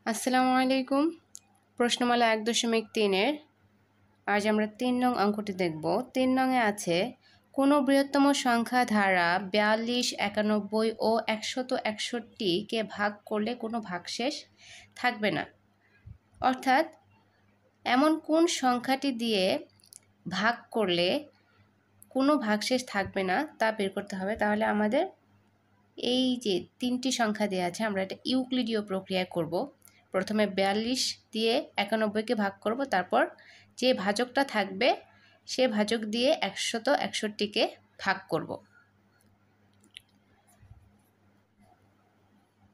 আসসালামু আলাইকুম। প্রশ্নমালা ১.৩-এর আজ আমরা ৩ নং অঙ্কটি দেখব। ৩ নংয়ে আছে কোনো বৃহত্তম সংখ্যা ধারা ৪২, ৯১ ও ১৬১কে ভাগ করলে কোনো ভাগশেষ থাকবে না। অর্থাৎ এমন কোন সংখ্যাটি দিয়ে ভাগ করলে কোনো ভাগশেষ থাকবে না তা বের করতে হবে। তাহলে আমাদের এই যে ৩টি সংখ্যা দেওয়া আছে আমরা এটা ইউক্লিডীয় প্রক্রিয়ায় করব। প্রথমে ৪২ দিয়ে ৯১কে ভাগ করব, তারপর যে ভাজকটা থাকবে সে ভাজক দিয়ে ১৬১কে ভাগ করব।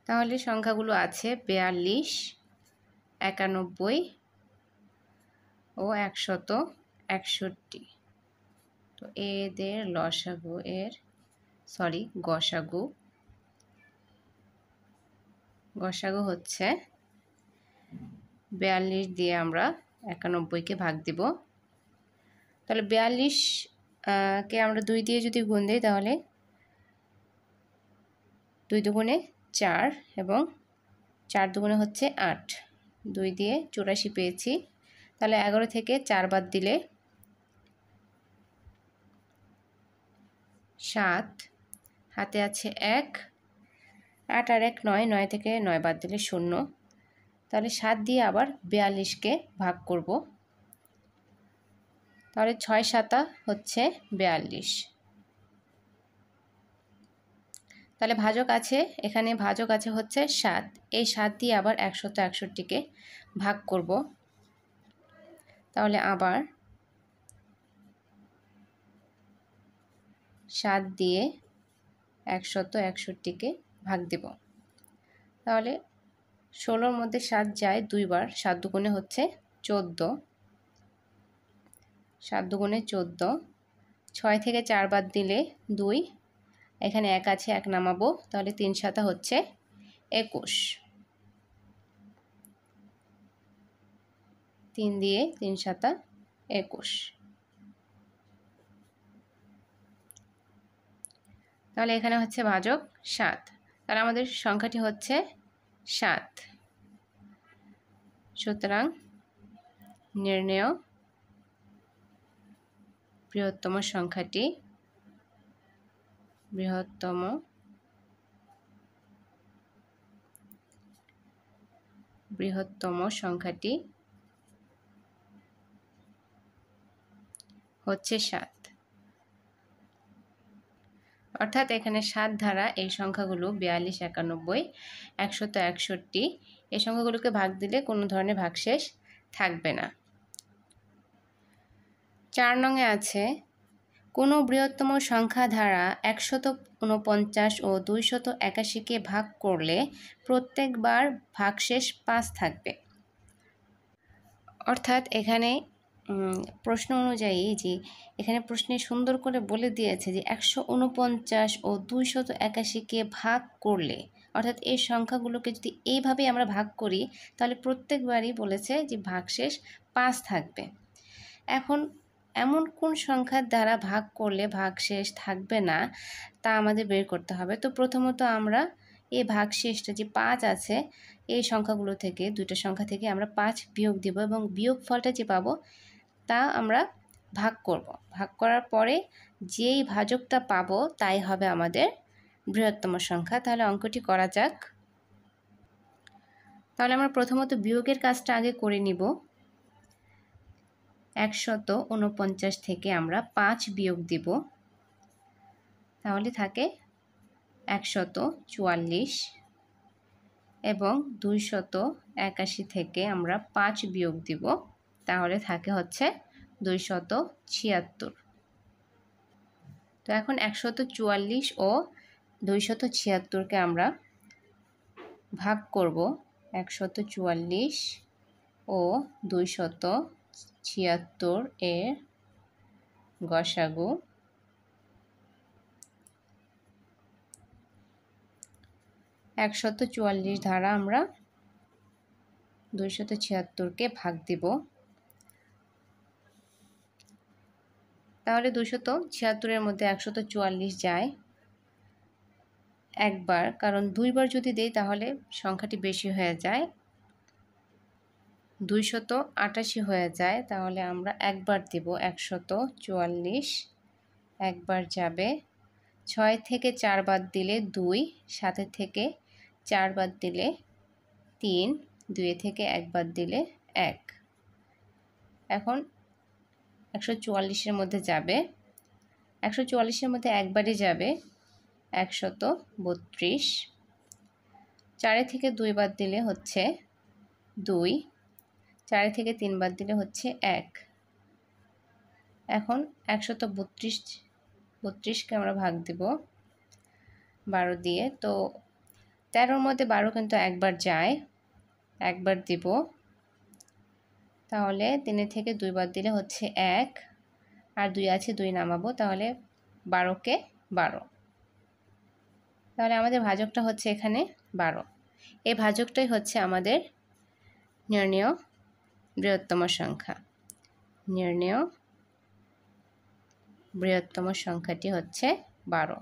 তাহলে সংখ্যাগুলো আছে ৪২, ৯১ ও ১৬১। তো এদের গসাগু হচ্ছে ৪২ দিয়ে আমরা ৯১কে ভাগ দিব। তাহলে ৪২ কে আমরা ২ দিয়ে যদি গুণ দিই তাহলে ২ দুগুণে ৪ এবং ৪ দুগুণে হচ্ছে ৮। ২ দিয়ে ৮৪ পেয়েছি। তাহলে ১১ থেকে ৪ বাদ দিলে ৭, হাতে আছে ১, ৮ আর ১ ৯, ৯ থেকে ৯ বাদ দিলে ০। তাহলে ৭ দিয়ে আবার ৪২কে ভাগ করব। তাহলে ৬ ৭ হচ্ছে ৪২। তাহলে এখানে ভাজক আছে হচ্ছে ৭। এই ৭ দিয়ে আবার ১৬১কে ভাগ করব। তাহলে আবার ৭ দিয়ে ১৬১কে ভাগ দেব। তাহলে ১৬-র মধ্যে ৭ যায় ২ বার, ৭ দুগুণে হচ্ছে ১৪। ৭ দুগুণে ১৪। ৬ থেকে ৪ বাদ দিলে ২, এখানে ১ আছে ১ নামাবো, তাহলে ৩ ৭ হচ্ছে ২১। ৩ দিয়ে ৩ ৭ ২১। তাহলে এখানে হচ্ছে ভাজক ৭। তাহলে আমাদের সংখ্যাটি হচ্ছে ৭। সুতরাং নির্ণেয় বৃহত্তম সংখ্যাটি হচ্ছে ৭। অর্থাৎ এখানে ৭ ধারা এই সংখ্যাগুলো ৪২, ৯১, ১৬১ এই সংখ্যাগুলোকে ভাগ দিলে কোনো ধরনের ভাগশেষ থাকবে না। ৪ নংয়ে আছে কোনো বৃহত্তম সংখ্যা ধারা ১৪৯ ও ২৮১কে ভাগ করলে প্রত্যেকবার ভাগশেষ ৫ থাকবে। অর্থাৎ এখানে প্রশ্ন অনুযায়ী যে এখানে প্রশ্নে সুন্দর করে বলে দিয়েছে যে ১৪৯ ও ২৮১কে ভাগ করলে, অর্থাৎ এই সংখ্যাগুলোকে যদি এইভাবে আমরা ভাগ করি তাহলে প্রত্যেকবারই বলেছে যে ভাগশেষ ৫ থাকবে। এখন এমন কোন সংখ্যার দ্বারা ভাগ করলে ভাগশেষ থাকবে না তা আমাদের বের করতে হবে। তো প্রথমত আমরা এই ভাগশেষটা যে ৫ আছে এই সংখ্যাগুলো থেকে, দুইটা সংখ্যা থেকে আমরা ৫ বিয়োগ দেব এবং বিয়োগ ফলটা যে পাবো তা আমরা ভাগ করব। ভাগ করার পরে যেই ভাজকটা পাবো তাই হবে আমাদের বৃহত্তম সংখ্যা। তাহলে অঙ্কটি করা যাক। তাহলে আমরা প্রথমত বিয়োগের কাজটা আগে করে নিব। ১৪৯ থেকে আমরা ৫ বিয়োগ দিব, তাহলে থাকে ১৪৪ এবং ২৮১ থেকে আমরা ৫ বিয়োগ দিব, তাহলে থাকে হচ্ছে ২৭৬। তো এখন ১৪৪ ও ২৭৬কে আমরা ভাগ করব। ১৪৪ ও ২৭৬ এর গসাগু ১৪৪ দ্বারা আমরা ২৭৬কে ভাগ দিব। তাহলে ২৭৬ মধ্যে ১৪৪ যায় একবার, কারণ 2বার যদি দেই তাহলে সংখ্যাটি বেশি হয়ে যায়। 288 হয়ে যায়, তাহলে আমরা একবার দেব 144, একবার যাবে। 6 থেকে 4 বাদ দিলে 2, 7 থেকে 4 বাদ দিলে 3, 2 থেকে 1 বাদ দিলে 1। এখন 144-এর মধ্যে যাবে, 144-এর মধ্যে একবারই যাবে 132। 4 থেকে 2 বাদ দিলে হচ্ছে 2, 4 থেকে 3 বাদ দিলে হচ্ছে 1। এখন 132কে আমরা ভাগ দেব 12 দিয়ে। তো 13-র মধ্যে 12 কিন্তু একবার যায়, একবার দিব। তাহলে 3 থেকে 2 বাদ দিলে হচ্ছে 1, আর 2 আছে 2 নামাবো, তাহলে 12কে 12। তাহলে আমাদের ভাজকটা হচ্ছে এখানে 12। এই ভাজকটাই হচ্ছে আমাদের নির্ণেয় বৃহত্তম সংখ্যা। নির্ণেয় বৃহত্তম সংখ্যাটি হচ্ছে 12।